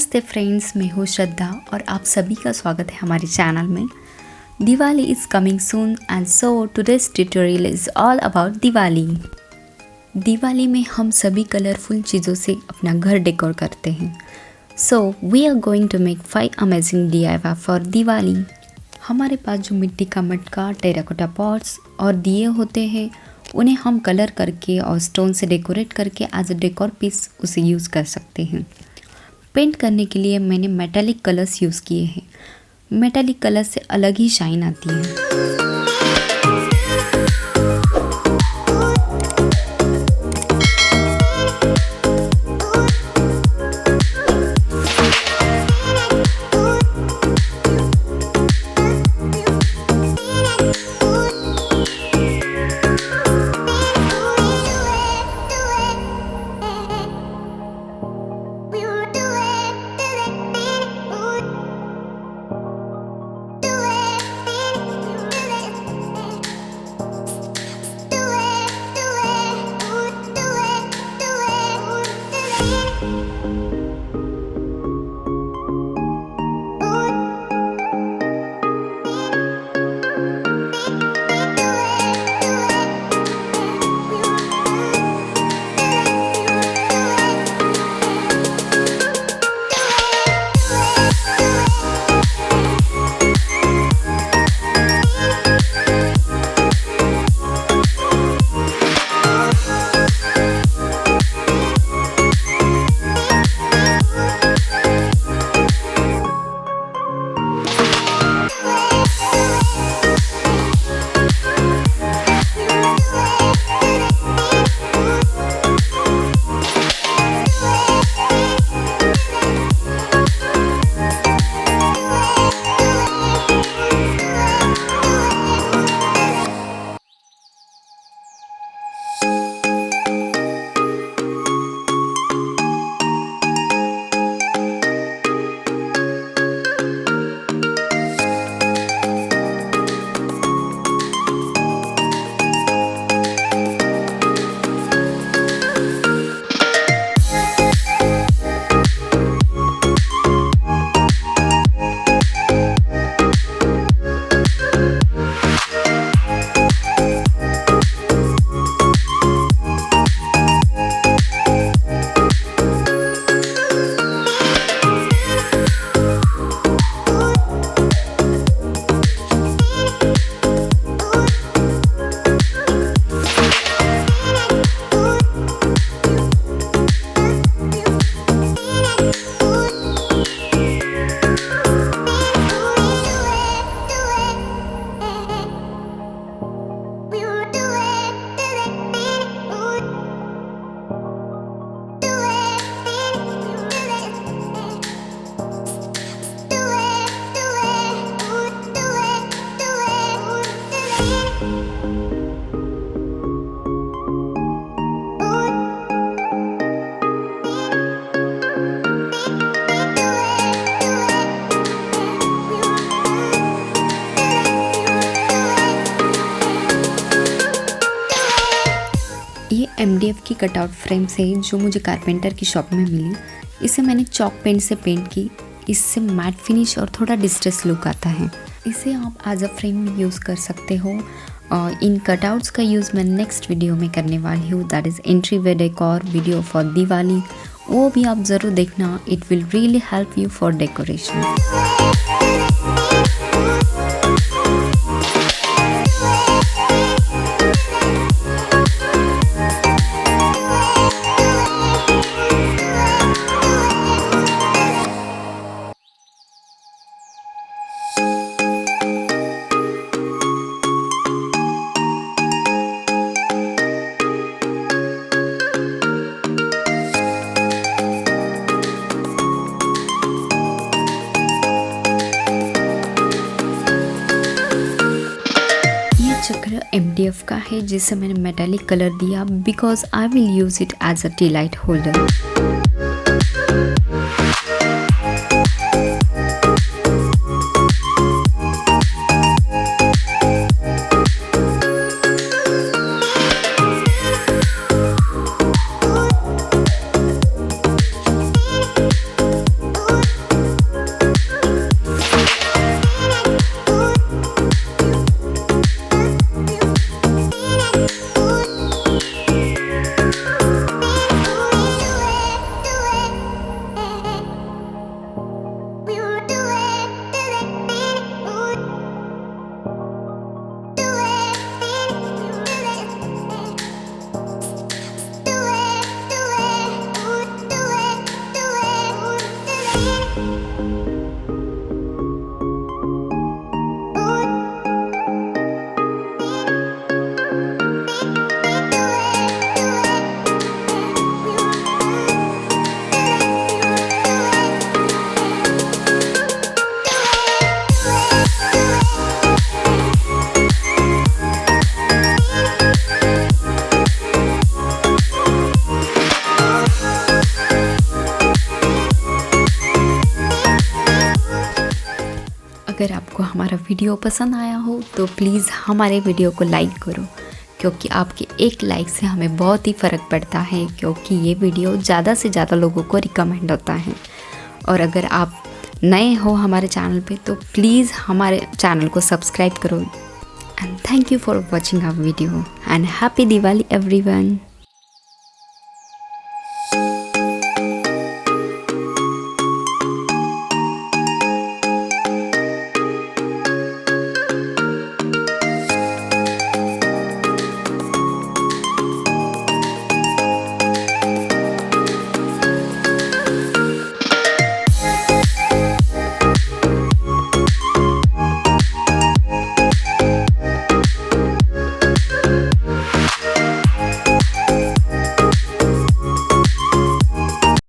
नमस्ते फ्रेंड्स, मैं हूँ श्रद्धा और आप सभी का स्वागत है हमारे चैनल में। Diwali is coming soon and so today's tutorial is all about Diwali. Diwali में हम सभी कलरफुल चीज़ों से अपना घर डेकोर करते हैं। So we are going to make 5 amazing DIY for Diwali. हमारे पास जो मिट्टी का मटका, टेराकोटा पॉट्स और दिए होते हैं, उन्हें हम कलर करके और स्टोन से डेकोरेट करके एज अ डेकोर पीस उसे यूज़ कर सकते हैं। पेंट करने के लिए मैंने मेटालिक कलर्स यूज़ किए हैं। मेटालिक कलर से अलग ही शाइन आती है। ये MDF की कटआउट फ्रेम से जो मुझे कारपेंटर की शॉप में मिली। इसे मैंने चॉक पेंट से पेंट की। इससे मैट फिनिश और थोड़ा डिस्ट्रेस लुक आता है। इसे आप एज अ फ्रेम में यूज़ कर सकते हो। और इन कटआउट्स का यूज़ मैं नेक्स्ट वीडियो में करने वाली हूँ, that is entry way decor video for Diwali. वो भी आप ज़रूर देखना, it will really help you for decoration. चक्र MDF का है जिसे मैंने मेटालिक कलर दिया because I will use it as a tea light holder. अगर आपको हमारा वीडियो पसंद आया हो तो प्लीज़ हमारे वीडियो को लाइक करो, क्योंकि आपके एक लाइक से हमें बहुत ही फ़र्क पड़ता है, क्योंकि ये वीडियो ज़्यादा से ज़्यादा लोगों को रिकमेंड होता है। और अगर आप नए हो हमारे चैनल पे तो प्लीज़ हमारे चैनल को सब्सक्राइब करो। And thank you for watching our video and happy Diwali everyone.